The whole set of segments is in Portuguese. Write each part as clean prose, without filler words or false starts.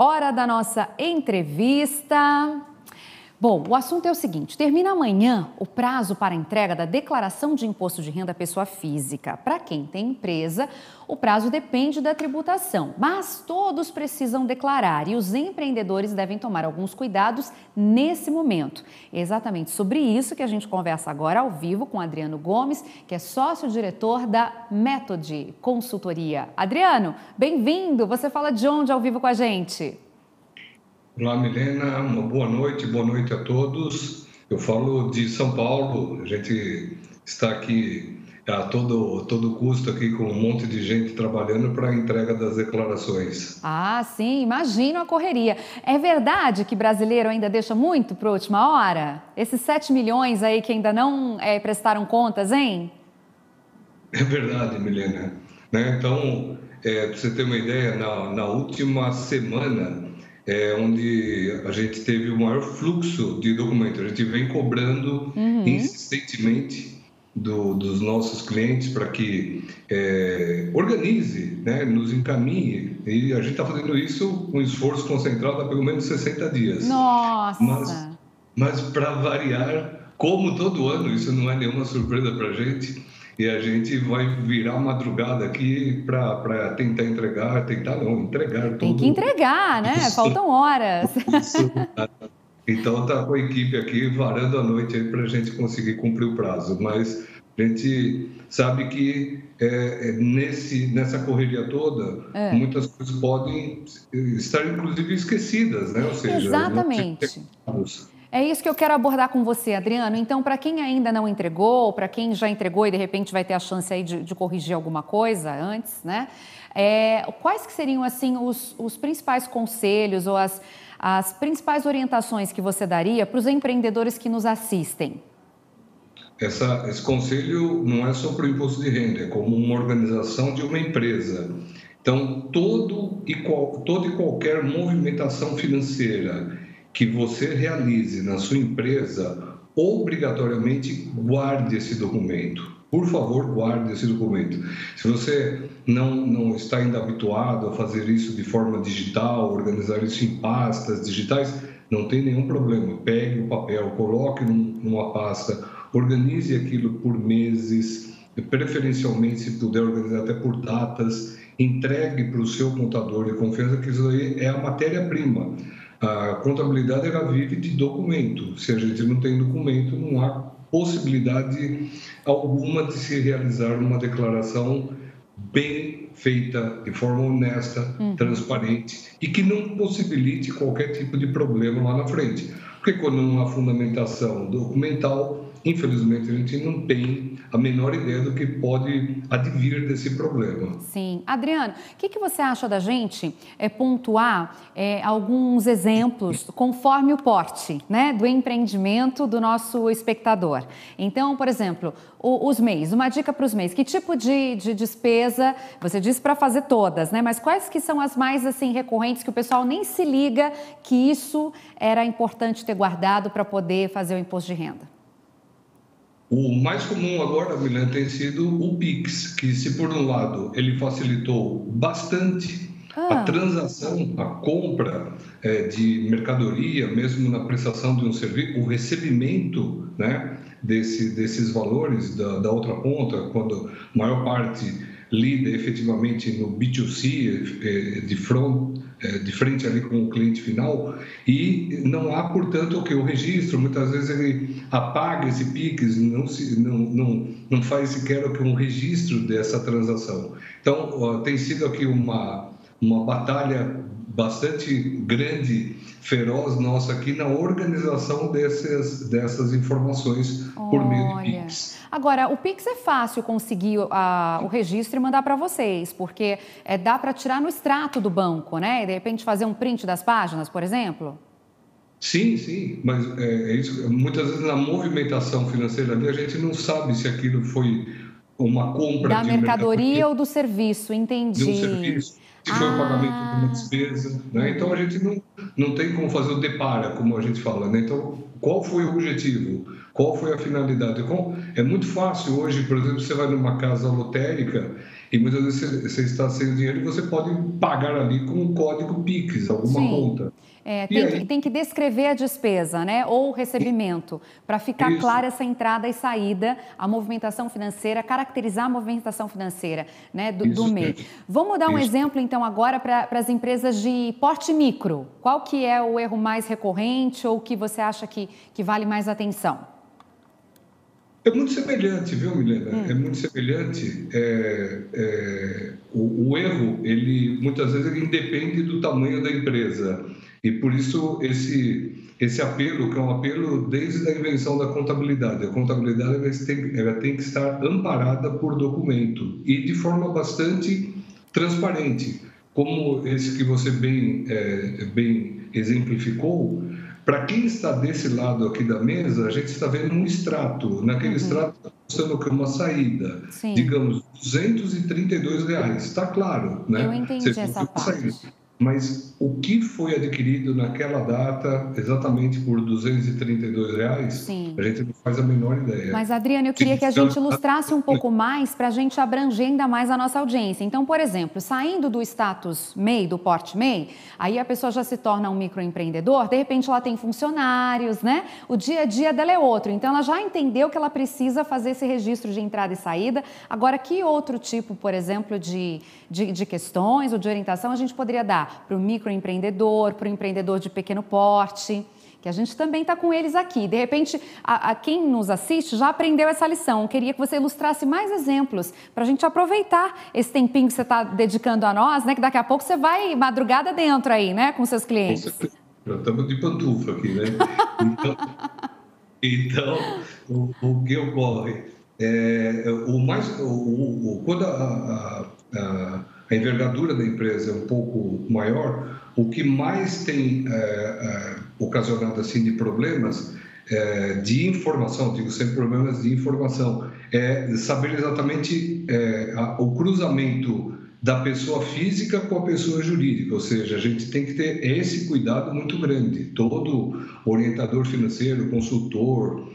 Hora da nossa entrevista. Bom, o assunto é o seguinte: termina amanhã o prazo para a entrega da declaração de imposto de renda à pessoa física. Para quem tem empresa, o prazo depende da tributação, mas todos precisam declarar e os empreendedores devem tomar alguns cuidados nesse momento. É exatamente sobre isso que a gente conversa agora ao vivo com Adriano Gomes, que é sócio-diretor da Métode Consultoria. Adriano, bem-vindo! Você fala de onde ao vivo com a gente? Olá, Milena, uma boa noite a todos. Eu falo de São Paulo, a gente está aqui a todo custo aqui com um monte de gente trabalhando para a entrega das declarações. Ah, sim, imagino a correria. É verdade que brasileiro ainda deixa muito para a última hora? Esses 7 milhões aí que ainda não prestaram contas, hein? É verdade, Milena. Então, para você ter uma ideia, na última semana, onde a gente teve o maior fluxo de documentos. A gente vem cobrando insistentemente dos nossos clientes para que organize, né, nos encaminhe. E a gente está fazendo isso com esforço concentrado há pelo menos 60 dias. Nossa! Mas para variar, como todo ano, isso não é nenhuma surpresa para a gente. E a gente vai virar madrugada aqui para tentar entregar tudo. Tem que entregar, né? Faltam horas. Então tá com a equipe aqui varando a noite aí para a gente conseguir cumprir o prazo. Mas a gente sabe que nessa correria toda, muitas coisas podem estar inclusive esquecidas, né? Ou seja, exatamente. É isso que eu quero abordar com você, Adriano. Então, para quem ainda não entregou, para quem já entregou e de repente vai ter a chance aí de corrigir alguma coisa antes, né? Quais que seriam, assim, os principais conselhos ou as principais orientações que você daria para os empreendedores que nos assistem? Esse conselho não é só para o imposto de renda, é como uma organização de uma empresa. Então, toda e qualquer movimentação financeira que você realize na sua empresa, obrigatoriamente guarde esse documento. Por favor, guarde esse documento. Se você não está ainda habituado a fazer isso de forma digital, organizar isso em pastas digitais, não tem nenhum problema. Pegue o papel, coloque numa pasta, organize aquilo por meses, preferencialmente, se puder, organizar até por datas, entregue para o seu contador de confiança, que isso aí é a matéria-prima. A contabilidade, ela vive de documento. Se a gente não tem documento, não há possibilidade alguma de se realizar uma declaração bem feita, de forma honesta, transparente e que não possibilite qualquer tipo de problema lá na frente. Porque quando não há fundamentação documental, infelizmente a gente não tem a menor ideia do que pode advir desse problema. Sim. Adriano, o que você acha da gente pontuar alguns exemplos conforme o porte, né, do empreendimento do nosso espectador? Então, por exemplo, os MEIs, uma dica para os MEIs, que tipo de despesa, você disse para fazer todas, né, mas quais que são as mais assim recorrentes que o pessoal nem se liga que isso era importante ter guardado para poder fazer o imposto de renda? O mais comum agora, Milena, tem sido o Pix, que se por um lado ele facilitou bastante a transação, a compra de mercadoria, mesmo na prestação de um serviço, o recebimento, né, desses valores da outra ponta, quando a maior parte lida efetivamente no B2C, de frente ali com o cliente final, e não há, portanto, o registro, muitas vezes ele apaga esse PIX, não faz sequer um registro dessa transação. Então, tem sido aqui uma batalha bastante grande, feroz nossa aqui na organização dessas informações por meio de PIX. Agora, o PIX é fácil conseguir o registro e mandar para vocês, porque dá para tirar no extrato do banco, né? E de repente fazer um print das páginas, por exemplo? Sim, mas é isso. Muitas vezes na movimentação financeira ali a gente não sabe se aquilo foi uma compra da mercadoria ou do serviço, entendi. De um serviço, se foi o pagamento de uma despesa, né? Então a gente não tem como fazer o depara, como a gente fala, né? Então, qual foi o objetivo? Qual foi a finalidade? É muito fácil hoje, por exemplo, você vai numa casa lotérica e muitas vezes você está sem dinheiro e você pode pagar ali com um código Pix, alguma Sim. conta. Tem que descrever a despesa, né? Ou o recebimento, para ficar clara essa entrada e saída, a movimentação financeira, caracterizar a movimentação financeira, né, do MEI. Vamos dar um exemplo, então, agora para as empresas de porte micro. Qual que é o erro mais recorrente ou que você acha que vale mais atenção? É muito semelhante, viu, Milena? É muito semelhante. O erro, ele muitas vezes ele independe do tamanho da empresa. E por isso esse apelo, que é um apelo desde a invenção da contabilidade. A contabilidade ela tem que estar amparada por documento e de forma bastante transparente. Como esse que você bem exemplificou, para quem está desse lado aqui da mesa, a gente está vendo um extrato. Naquele extrato está mostrando que uma saída, digamos, R$232. Está claro, né? Eu entendi essa parte. Mas o que foi adquirido naquela data, exatamente por R$232, a gente não faz a menor ideia. Mas, Adriano, eu queria que a gente ilustrasse um pouco mais para a gente abranger ainda mais a nossa audiência. Então, por exemplo, saindo do status MEI, do porte MEI, aí a pessoa já se torna um microempreendedor, de repente ela tem funcionários, né? O dia a dia dela é outro. Então, ela já entendeu que ela precisa fazer esse registro de entrada e saída. Agora, que outro tipo, por exemplo, de questões ou de orientação a gente poderia dar para o microempreendedor, para o empreendedor de pequeno porte, que a gente também está com eles aqui. De repente, quem nos assiste já aprendeu essa lição. Eu queria que você ilustrasse mais exemplos para a gente aproveitar esse tempinho que você está dedicando a nós, né? Que daqui a pouco você vai madrugada dentro aí, né? Com seus clientes. Estamos de pantufa aqui, né? Então o que ocorre? Quando a envergadura da empresa é um pouco maior, o que mais tem ocasionado assim de problemas de informação, digo sempre problemas de informação, é saber exatamente o cruzamento da pessoa física com a pessoa jurídica, ou seja, a gente tem que ter esse cuidado muito grande. Todo orientador financeiro, consultor,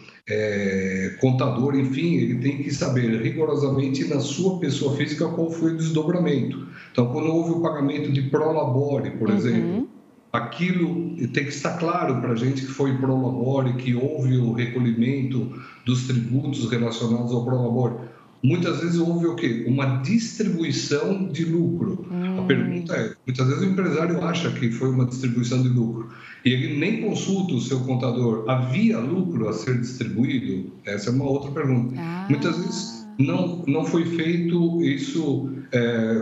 contador, enfim, ele tem que saber rigorosamente na sua pessoa física qual foi o desdobramento. Então, quando houve o pagamento de prolabore, por exemplo, aquilo tem que estar claro para a gente que foi prolabore, que houve o recolhimento dos tributos relacionados ao prolabore. Muitas vezes houve o quê? Uma distribuição de lucro. A pergunta é, muitas vezes o empresário acha que foi uma distribuição de lucro e ele nem consulta o seu contador. Havia lucro a ser distribuído? Essa é uma outra pergunta. Muitas vezes não foi feito isso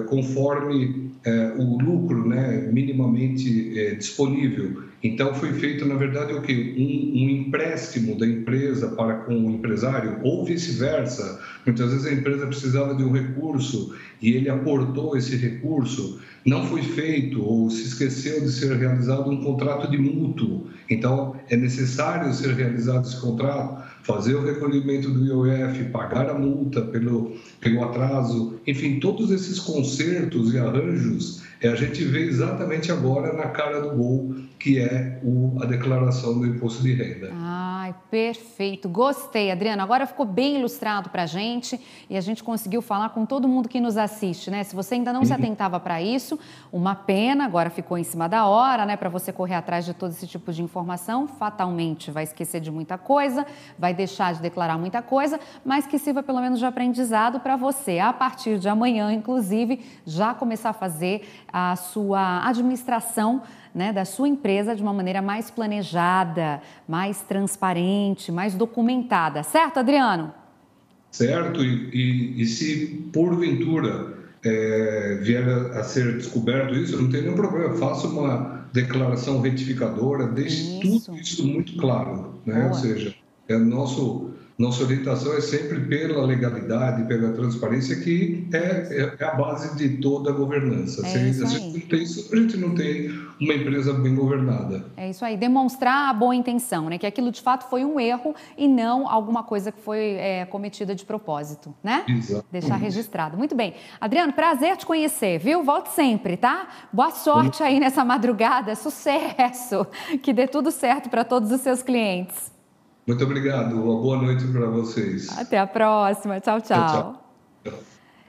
conforme o lucro, né, minimamente disponível. Então, foi feito, na verdade, o quê? Um empréstimo da empresa para com o empresário, ou vice-versa. Muitas vezes a empresa precisava de um recurso e ele aportou esse recurso. Não foi feito ou se esqueceu de ser realizado um contrato de mútuo. Então, é necessário ser realizado esse contrato, fazer o recolhimento do IOF, pagar a multa pelo atraso. Enfim, todos esses consertos e arranjos a gente vê exatamente agora na cara do gol, que é a declaração do imposto de renda. Ai, perfeito. Gostei, Adriano. Agora ficou bem ilustrado para a gente e a gente conseguiu falar com todo mundo que nos assiste, né? Se você ainda não se atentava para isso, uma pena, agora ficou em cima da hora, né? Para você correr atrás de todo esse tipo de informação, fatalmente vai esquecer de muita coisa, vai deixar de declarar muita coisa, mas que sirva pelo menos de aprendizado para você, a partir de amanhã, inclusive, já começar a fazer a sua administração, né, da sua empresa de uma maneira mais planejada, mais transparente, mais documentada. Certo, Adriano? Certo. E se porventura vier a ser descoberto isso, não tem nenhum problema. Faça uma declaração retificadora, deixe tudo isso muito claro, né? Ou seja, nossa orientação é sempre pela legalidade, pela transparência, que é a base de toda a governança. Se a gente não tem isso, a gente não tem uma empresa bem governada. É isso aí, demonstrar a boa intenção, né? Que aquilo de fato foi um erro e não alguma coisa que foi cometida de propósito, né? Exatamente. Deixar registrado. Muito bem. Adriano, prazer te conhecer, viu? Volte sempre, tá? Boa sorte aí nessa madrugada, sucesso! Que dê tudo certo para todos os seus clientes. Muito obrigado. Uma boa noite para vocês. Até a próxima. Tchau, tchau. Tchau.